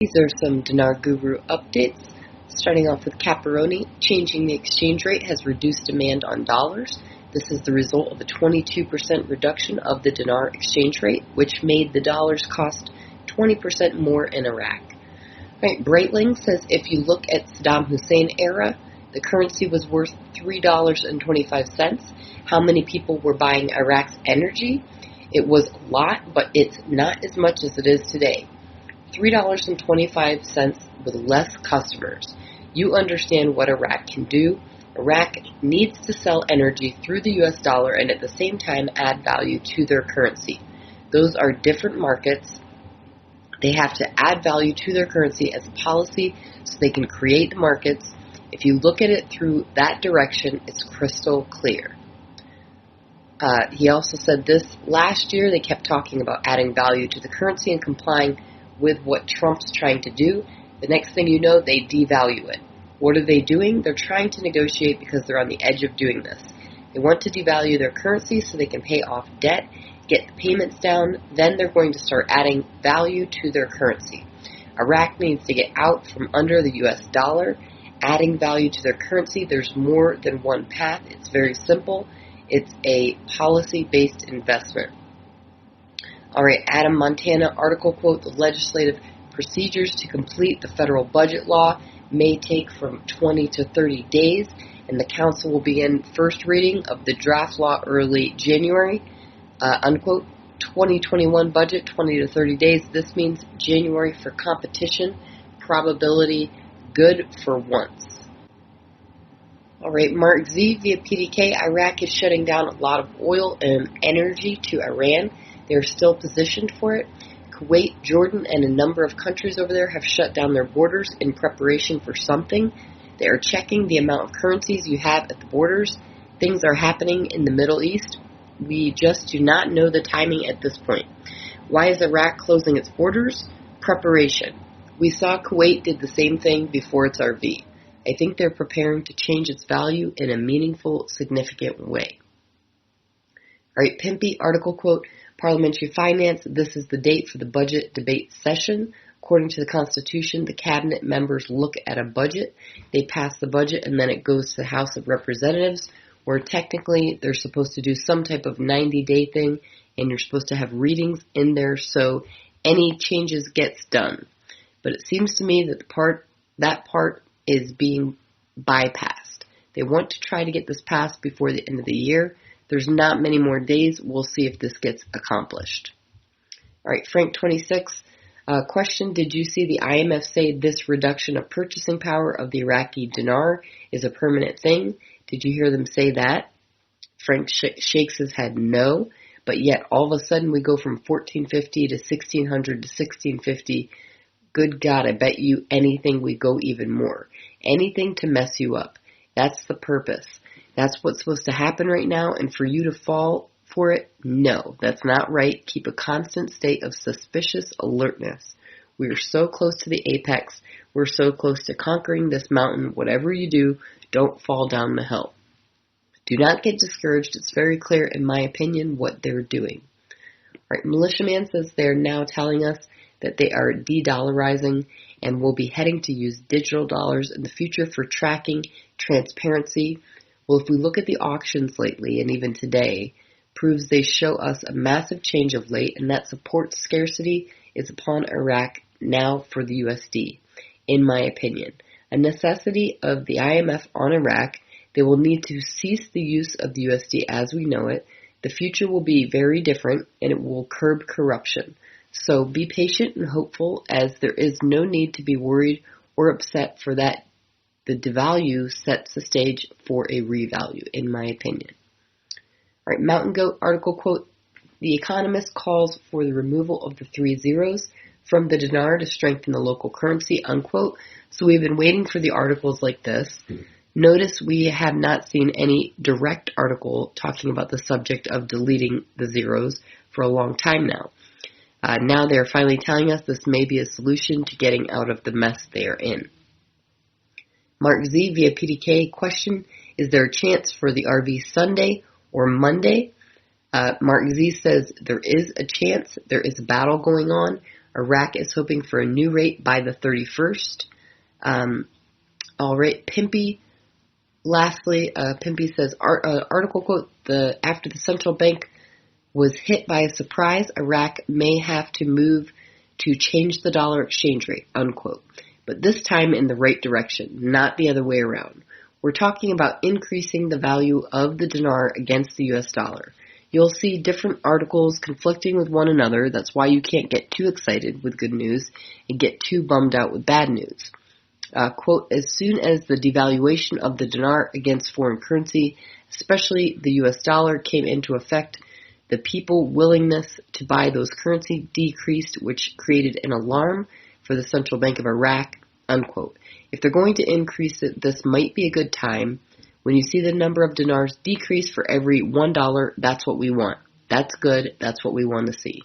These are some Dinar Guru updates. Starting off with Kaperoni, changing the exchange rate has reduced demand on dollars. This is the result of a 22% reduction of the dinar exchange rate, which made the dollars cost 20% more in Iraq. Right, Breitling says if you look at Saddam Hussein era, the currency was worth $3.25. How many people were buying Iraq's energy? It was a lot, but it's not as much as it is today. $3.25 with less customers. You understand what Iraq can do. Iraq needs to sell energy through the US dollar and at the same time add value to their currency. Those are different markets. They have to add value to their currency as a policy so they can create the markets. If you look at it through that direction, it's crystal clear. He also said this last year. They kept talking about adding value to the currency and complying with what Trump's trying to do. The next thing you know, they devalue it. What are they doing? They're trying to negotiate because they're on the edge of doing this. They want to devalue their currency so they can pay off debt, get the payments down, then they're going to start adding value to their currency. Iraq needs to get out from under the US dollar, adding value to their currency. There's more than one path. It's very simple. It's a policy-based investment. All right, Adam Montana article quote, the legislative procedures to complete the federal budget law may take from 20 to 30 days, and the council will begin first reading of the draft law early January, unquote, 2021 budget, 20 to 30 days. This means January for competition, probability, good for once. All right, MarkZ via PDK, Iraq is shutting down a lot of oil and energy to Iran. They're still positioned for it. Kuwait, Jordan, and a number of countries over there have shut down their borders in preparation for something. They are checking the amount of currencies you have at the borders. Things are happening in the Middle East. We just do not know the timing at this point. Why is Iraq closing its borders? Preparation. We saw Kuwait did the same thing before its RV. I think they're preparing to change its value in a meaningful, significant way. All right, Pimpy article quote, Parliamentary Finance, this is the date for the budget debate session. According to the Constitution, the cabinet members look at a budget, they pass the budget, and then it goes to the House of Representatives, where technically they're supposed to do some type of 90-day thing, and you're supposed to have readings in there so any changes gets done. But it seems to me that that part is being bypassed. They want to try to get this passed before the end of the year. There's not many more days. We'll see if this gets accomplished. All right, Frank26, question, did you see the IMF say this reduction of purchasing power of the Iraqi dinar is a permanent thing? Did you hear them say that? Frank shakes his head no, but yet all of a sudden we go from 1450 to 1600 to 1650. Good God, I bet you anything we go even more. Anything to mess you up. That's the purpose. That's what's supposed to happen right now, and for you to fall for it, no, that's not right. Keep a constant state of suspicious alertness. We are so close to the apex. We're so close to conquering this mountain. Whatever you do, don't fall down the hill. Do not get discouraged. It's very clear, in my opinion, what they're doing. All right, Militiaman says they're now telling us that they are de-dollarizing and will be heading to use digital dollars in the future for tracking, transparency. Well, if we look at the auctions lately, and even today, proves they show us a massive change of late, and that support scarcity is upon Iraq now for the USD, in my opinion. A necessity of the IMF on Iraq, they will need to cease the use of the USD as we know it. The future will be very different, and it will curb corruption. So be patient and hopeful, as there is no need to be worried or upset for that. The devalue sets the stage for a revalue, in my opinion. All right, Mountain Goat article quote, The Economist calls for the removal of the 3 zeros from the dinar to strengthen the local currency, unquote. So we've been waiting for the articles like this. Notice we have not seen any direct article talking about the subject of deleting the zeros for a long time now. Now they're finally telling us this may be a solution to getting out of the mess they are in. MarkZ via PDK question, is there a chance for the RV Sunday or Monday? MarkZ says there is a chance. There is a battle going on. Iraq is hoping for a new rate by the 31st. All right, Pimpy. Lastly, Pimpy says, article quote, after the central bank was hit by a surprise, Iraq may have to move to change the dollar exchange rate, unquote. But this time in the right direction, not the other way around. We're talking about increasing the value of the dinar against the US dollar. You'll see different articles conflicting with one another. That's why you can't get too excited with good news and get too bummed out with bad news. Quote, as soon as the devaluation of the dinar against foreign currency, especially the US dollar, came into effect, the people's willingness to buy those currency decreased, which created an alarm for the Central Bank of Iraq, unquote. If they're going to increase it, this might be a good time. When you see the number of dinars decrease for every $1, that's what we want. That's good. That's what we want to see.